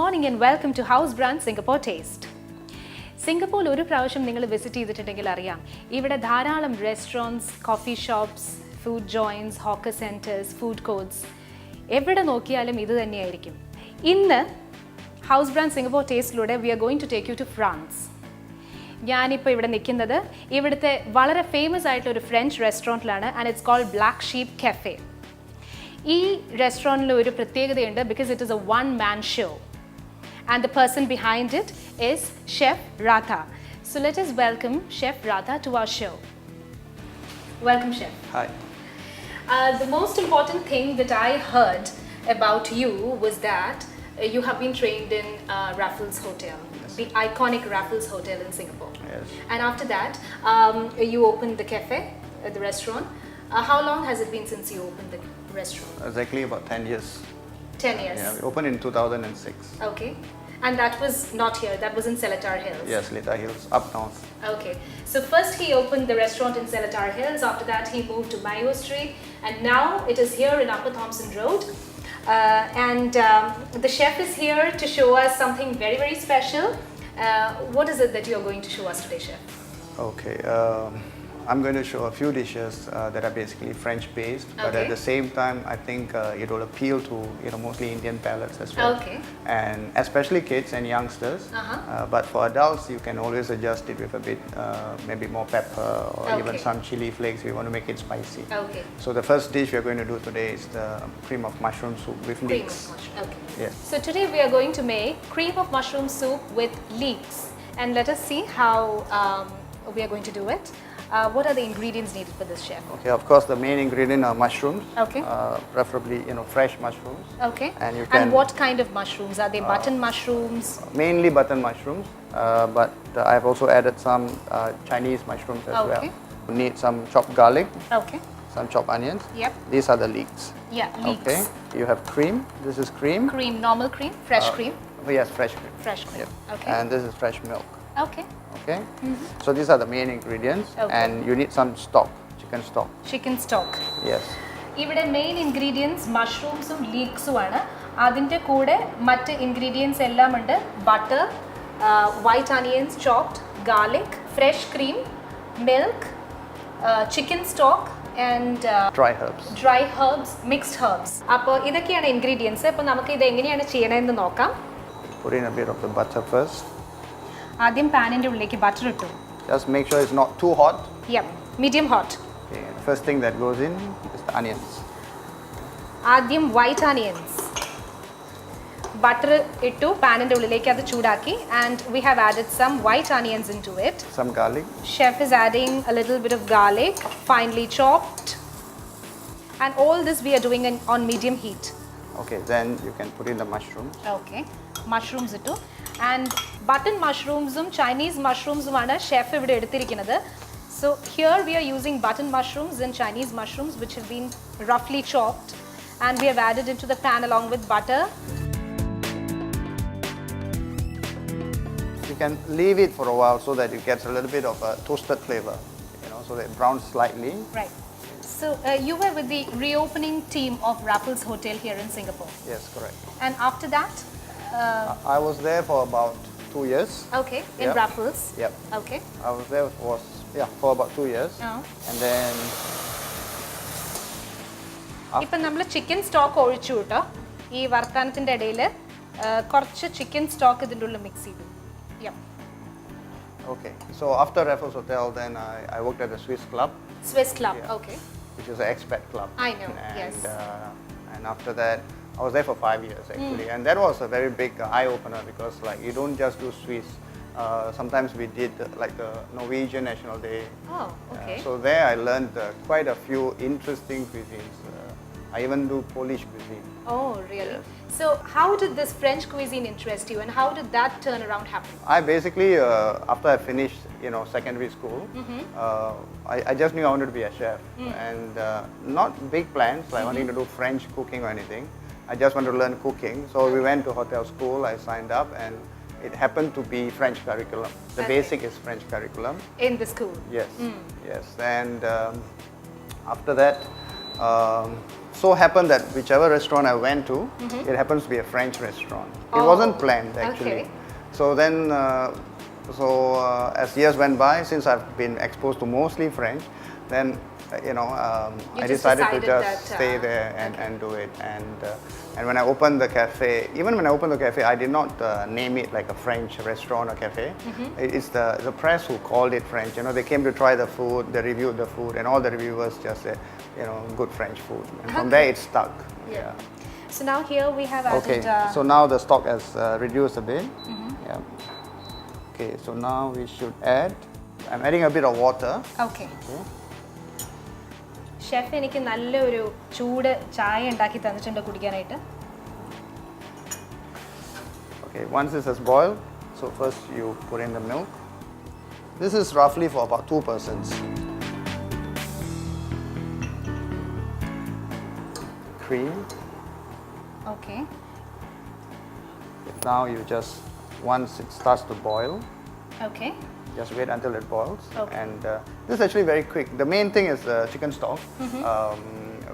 morning and welcome to House Brand Singapore Taste. Singapore ഒരു പ്രാവശ്യം നിങ്ങൾ വിസിറ്റ് ചെയ്തിട്ടുണ്ടെങ്കിൽ അറിയാം ഇവിടെ ധാരാളം restaurants, coffee shops, food joints, hawker centres, food courts എവിടെ നോക്കിയാലും ഇത് തന്നെയായിരിക്കും. ഇന്ന് ഹൗസ് ബ്രാൻഡ് സിംഗപ്പൂർ ടേസ്റ്റിലൂടെ we are going to take you to France. ഞാനിപ്പോൾ ഇവിടെ നിൽക്കുന്നത് ഇവിടുത്തെ വളരെ ഫേമസ് ആയിട്ടുള്ള ഒരു ഫ്രഞ്ച് റെസ്റ്റോറൻറ്റിലാണ് and it's called black sheep cafe. ഈ റെസ്റ്റോറൻറ്റിൽ ഒരു പ്രത്യേകതയുണ്ട് because it is a one man show and the person behind it is Chef Radha. So let us welcome Chef Radha to our show. Welcome, Chef. Hi. The most important thing that I heard about you was that you have been trained in Raffles Hotel, yes. The iconic Raffles Hotel in Singapore. Yes. And after that, you opened the cafe, the restaurant. How long has it been since you opened the restaurant? Exactly about 10 years. 10 years. Yeah, we opened in 2006. Okay. And that was not here, that was in Seletar Hills? Yes, Seletar Hills, up north. Okay. So first he opened the restaurant in Seletar Hills, after that he moved to Mayo Street, and now it is here in Upper Thompson Road. The chef is here to show us something very, very special. What is it that you are going to show us today, Chef? Okay. I'm going to show a few dishes that are basically French based, but okay. at the same time I think it will appeal to mostly Indian palates as well. Okay. And especially kids and youngsters. But for adults you can always adjust it with a bit maybe more pepper or okay. even some chili flakes if you want to make it spicy. Okay. So the first dish we are going to do today is the cream of mushroom soup with leeks. Cream of mushroom. Okay. Yes. So today we are going to make cream of mushroom soup with leeks, and let us see how we are going to do it. What are the ingredients needed for this, Chef? Okay, of course the main ingredient are mushrooms. Okay. Preferably fresh mushrooms. Okay. And you can. And what kind of mushrooms? Are they button mushrooms? Mainly button mushrooms, but I've also added some Chinese mushrooms as well. Okay. You need some chopped garlic. Okay. Some chopped onions. Yep. These are the leeks. Yeah, leeks. Okay. You have cream. This is cream. Cream, normal cream, fresh cream. Yes, fresh cream. Fresh cream. Yep. Okay. And this is fresh milk. Okay. Okay. So these are the main ingredients, Okay. and you need some stock, chicken stock. Chicken stock. Yes. ഇവിടെ main ingredients മഷ്റൂംസും ലീക്സുമാണ്. അതിൻ്റെ കൂടെ മറ്റ് ingredients എല്ലാം ഉണ്ട്. Butter, white onions chopped, garlic, fresh cream, milk, chicken stock and Dry herbs. Dry herbs, mixed herbs. അപ്പോൾ ഇതൊക്കെയാണ് ingredients. അപ്പോൾ നമുക്ക് ഇത് എങ്ങനെയാണ് ചെയ്യണമെന്ന് നോക്കാം. Put in a bit of the butter first. ആദ്യം പാനിൻ്റെ ഉള്ളിലേക്ക് ബട്ടർ ഇട്ടു. Just make sure it's not too hot. Medium hot. Okay, the first thing that goes in is the onions. ആദ്യം വൈറ്റ് അനിയൻസ്. ബട്ടർ ഇട്ടു, പാനിൻ്റെ ഉള്ളിലേക്ക് അത് ചൂടാക്കി, and we have added some white onions into it. Some garlic. Chef is adding a little bit of garlic, finely chopped. And all this we are doing on medium heat. Okay, then you can put in the mushrooms. Okay. Mushrooms ഇട്ടു. And button mushrooms Chinese mushrooms chef ഇവിടെ എടുത്തിരിക്കുന്നത്. So here we are using button mushrooms and Chinese mushrooms which have been roughly chopped, and we have added into the pan along with butter. You can leave it for a while so that it gets a little bit of a toasted flavor, so that it browns slightly. Right. So you were with the reopening team of Raffles Hotel here in Singapore. Yes, correct. And after that? I was there for about 2 years. Okay, in Yep. Raffles. Yep. Okay. I was there for about 2 years. And then ഇപ്പം നമ്മൾ chicken stock ഒഴിച്ചു കേട്ടോ. ഈ വർത്തമാനത്തിൻ്റെ ഇടയിൽ കുറച്ച് chicken stock ഇതിൻ്റെ ഉള്ളിൽ mix ചെയ്തു. Okay, so after Raffles Hotel, then I worked at the Swiss Club. Swiss Club, Yeah. okay. Which is an expat club. I know, and, yes. And after that, I was there for 5 years actually, and that was a very big eye opener because you don't just do Swiss. Sometimes we did like the Norwegian National Day. Oh, okay. So there I learned quite a few interesting cuisines. I even do Polish cuisine. Oh, really? Yes. So how did this French cuisine interest you, and how did that turnaround happen? I basically, after I finished, secondary school, I just knew I wanted to be a chef, and not big plans like wanting to do French cooking or anything. I just wanted to learn cooking, so we went to hotel school. I signed up, and it happened to be French curriculum. The Okay. basic is French curriculum. In the school? Yes, yes, and after that, So happened that whichever restaurant I went to, it happens to be a French restaurant. It wasn't planned actually. Okay. So then, as years went by, since I've been exposed to mostly French, then You I just decided to decided just that, stay there and do it. And when I opened the cafe, even when I opened the cafe, I did not name it like a French restaurant or cafe. It's the press who called it French. They came to try the food, they reviewed the food, and all the reviewers just said, good French food. And from there, it stuck. Yeah. So now here we have added. Okay, so now the stock has reduced a bit. Yeah. Okay, so now we should add, I'm adding a bit of water. Okay. Chef എനിക്ക് നല്ലൊരു ചൂട് ചായ ഉണ്ടാക്കി തന്നിട്ടുണ്ട് കുടിക്കാനായിട്ട്. Okay, once this has boiled, so first you put in the milk. This is roughly for about 2 persons. Cream. Okay. Now you just, once it starts to boil, Okay. just wait until it boils. Okay. And this is actually very quick. The main thing is the chicken stock,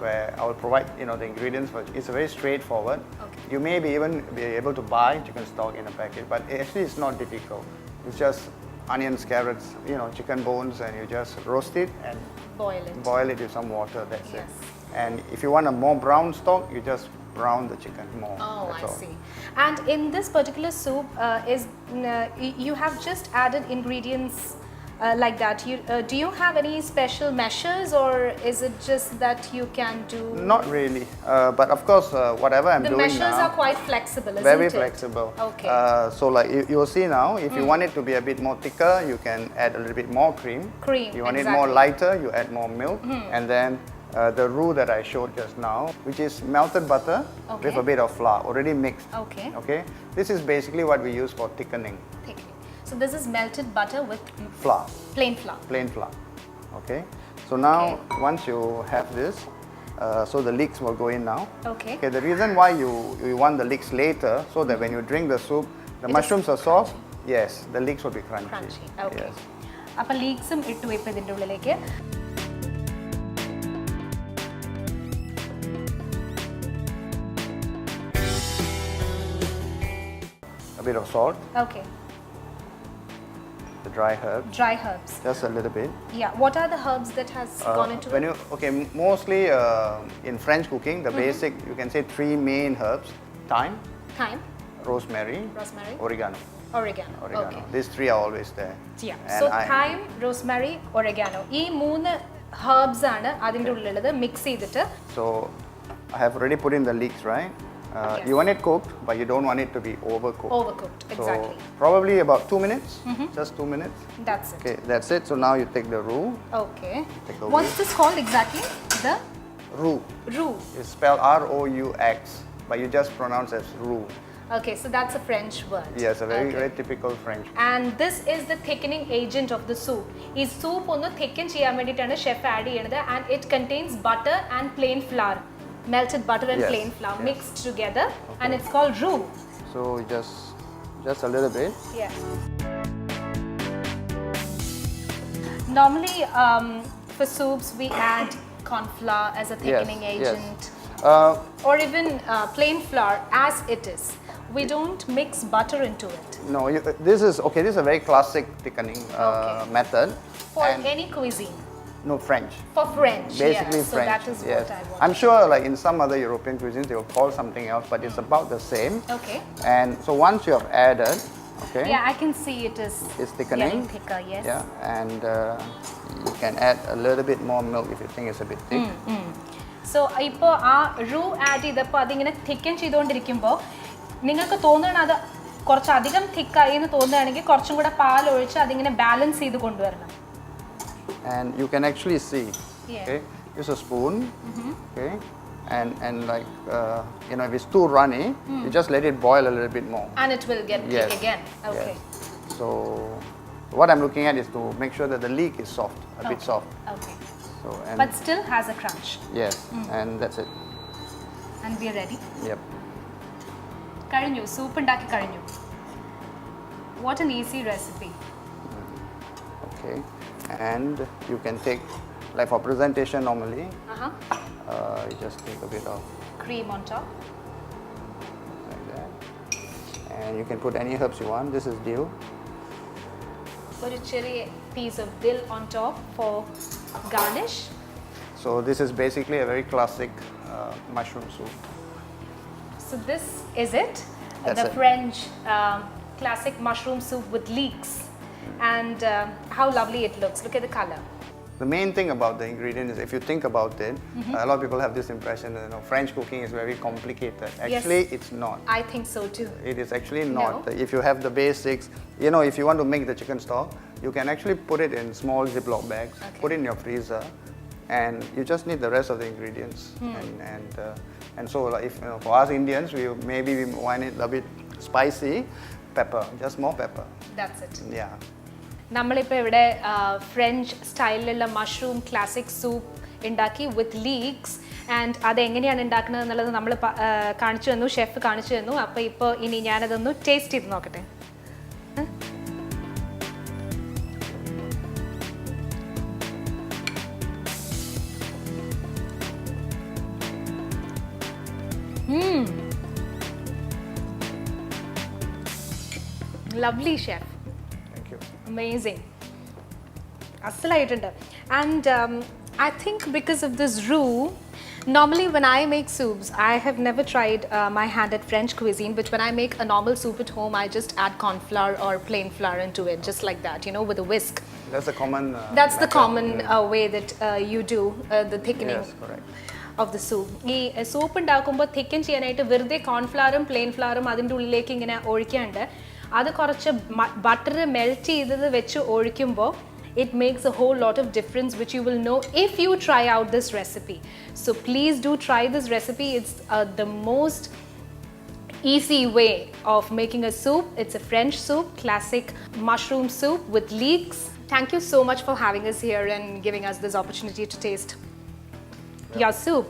where I will provide the ingredients. It's very straightforward. Okay. You may even be able to buy chicken stock in a packet, but actually it's not difficult. It's just onions, carrots, chicken bones, and you just roast it and Boil it. with some water. That's Yes. it. And if you want a more brown stock, you just brown the chicken more. Oh, That's I all. see. And in this particular soup, you have just added ingredients like that. Do you have any special measures, or is it just that you can do? Not really, but of course, whatever I'm The doing measures now, are quite flexible, isn't very it? flexible. Okay. So like you will see now, if you want it to be a bit more thicker, you can add a little bit more cream. Cream, You want it more exactly. lighter, you add more milk, and then the roux that I showed just now, which is melted butter with Okay. a bit of flour, already mixed. Okay. Okay. This is basically what we use for thickening. Thickly. So this is melted butter with Flour, plain flour. plain flour. Okay. So now Okay. once you have this, so the leeks will go in now. Okay. Okay, the reason why you want the leeks later, so that when you drink the soup, the It is mushrooms are soft. Yes, the leeks will be crunchy. Crunchy. Okay. Yes. അപ്പോൾ ലീക്സും ഇട്ടു ഇപ്പോൾ ഇതിൻ്റെ ഉള്ളിലേക്ക്. A bit of salt, Okay. the dry herbs, Dry herbs. just a little bit. Yeah. What are the herbs that has gone into When it? mostly in French cooking, the basic, you can say 3 main herbs: thyme, Thyme, rosemary, rosemary, oregano. oregano. Okay. These 3 are always there. Yeah. And So thyme, rosemary, oregano. ഈ 3 herbs ആണ് അതിൻ്റെ ഉള്ളിലുള്ളത് mix ചെയ്തിട്ട്. So I have already put in the leeks, right? Yes. You want it cooked, but you don't want it to be overcooked. Overcooked. Exactly. So probably about 2 minutes, just 2 minutes. That's it. Okay, that's it. So now you take the roux. Okay. Take a What's this called exactly? The Roux roux. is spelled R-O-U-X, but you just pronounce as roux. Okay, so that's a French word. Yes, a very, Okay. very typical French. And this is the thickening agent of the soup. ഈ soup ഒന്ന് thicken ചെയ്യാൻ വേണ്ടിയിട്ടാണ് chef add ചെയ്യുന്നത്, and it contains butter and plain flour, melted butter and Yes, plain flour yes. mixed together, and it's called roux. So just a little bit. Yeah. Normally, for soups we add corn flour as a thickening yes. agent, Uh, or even plain flour as it is. We don't mix butter into it. no, this is a very classic thickening Okay. method. For And any cuisine. no, French. For French, Basically yes. So French. that is yes. what I want. I'm sure like in some other European cuisines they will call something else, but it's about the same. Okay. And so once you have added, okay, Yeah, I can see it is it's thickening. getting thicker, yes. Yeah, and you can add a little bit more milk if you think it's a bit thick. So ഇപ്പോൾ ആ room add ചെയ്തപ്പോൾ അതിങ്ങനെ thicken ചെയ്തുകൊണ്ടിരിക്കുമ്പോൾ നിങ്ങൾക്ക് തോന്നുകയാണ് അത് കുറച്ചധികം തിക്കായി എന്ന് തോന്നുകയാണെങ്കിൽ കുറച്ചും കൂടെ പാൽ ഒഴിച്ച് അതിങ്ങനെ ബാലൻസ് ചെയ്ത് കൊണ്ടുവരണം. And you can actually see. Yeah. Okay, use a spoon. Okay, and like if it's too runny, you just let it boil a little bit more. And it will get Yes. thick again. Okay. Yes. So what I'm looking at is to make sure that the leek is soft, a bit soft. Okay. So and But still has a crunch. yes, and that's it. And we are ready. Yep. കഴിഞ്ഞു, soup ഉണ്ടാക്കി കഴിഞ്ഞു. What an easy recipe. Okay, and you can take like for presentation normally, Uh-huh. you just take a bit of Cream on top. like that. And you can put any herbs you want. This is dill. ഒരു ചെറിയ piece of dill on top for garnish. So this is basically a very classic mushroom soup. So this is it, That's the it. French classic mushroom soup with leeks. And how lovely it looks. Look at the color. The main thing about the ingredient is if you think about it, a lot of people have this impression that French cooking is very complicated. Actually, it's not. I think so too. It is actually not. No. If you have the basics, if you want to make the chicken stock, you can actually put it in small Ziploc bags, put it in your freezer, and you just need the rest of the ingredients. And so, like, if for us Indians, we want it a bit spicy, pepper, just more pepper. That's it. Yeah. നമ്മളിപ്പോൾ ഇവിടെ French സ്റ്റൈലിലുള്ള mushroom classic soup ഉണ്ടാക്കി വിത്ത് leaks and അതെങ്ങനെയാണ് ഉണ്ടാക്കുന്നത് എന്നുള്ളത് നമ്മൾ കാണിച്ചു തന്നു, chef കാണിച്ചു തന്നു. അപ്പോൾ ഇപ്പോൾ ഇനി ഞാനതൊന്ന് ടേസ്റ്റ് ചെയ്ത് നോക്കട്ടെ. Lovely, chef. Thank you. Amazing. Asalayittund. And I think because of this roux, normally when I make soups, I have never tried my hand at French cuisine, but when I make a normal soup at home, I just add corn flour or plain flour into it, just like that, with a whisk. That's the common. That's the method. common way that you do the thickening. Yes, correct. Of the soup. ഈ soup ഉണ്ടാക്കുമ്പോൾ thicken ചെയ്യാനായിട്ട് വെറുതെ കോൺഫ്ലവറും plain ഫ്ലവറും അതിൻ്റെ ഉള്ളിലേക്ക് ഇങ്ങനെ ഒഴിക്കാണ്ട് അത് കുറച്ച് butter melt ചെയ്തത് വെച്ച് ഒഴിക്കുമ്പോൾ it makes a whole lot of difference, which you will know if you try out this recipe. So please do try this recipe. It's the most easy way of making a soup. It's a French soup, classic mushroom soup with leeks. Thank you so much for having us here and giving us this opportunity to taste your soup.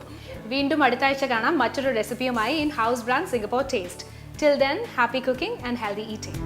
വീണ്ടും അടുത്ത ആഴ്ച കാണാം മറ്റൊരു റെസിപ്പിയുമായി in House Brand Singapore Taste. Till then, happy cooking and healthy eating.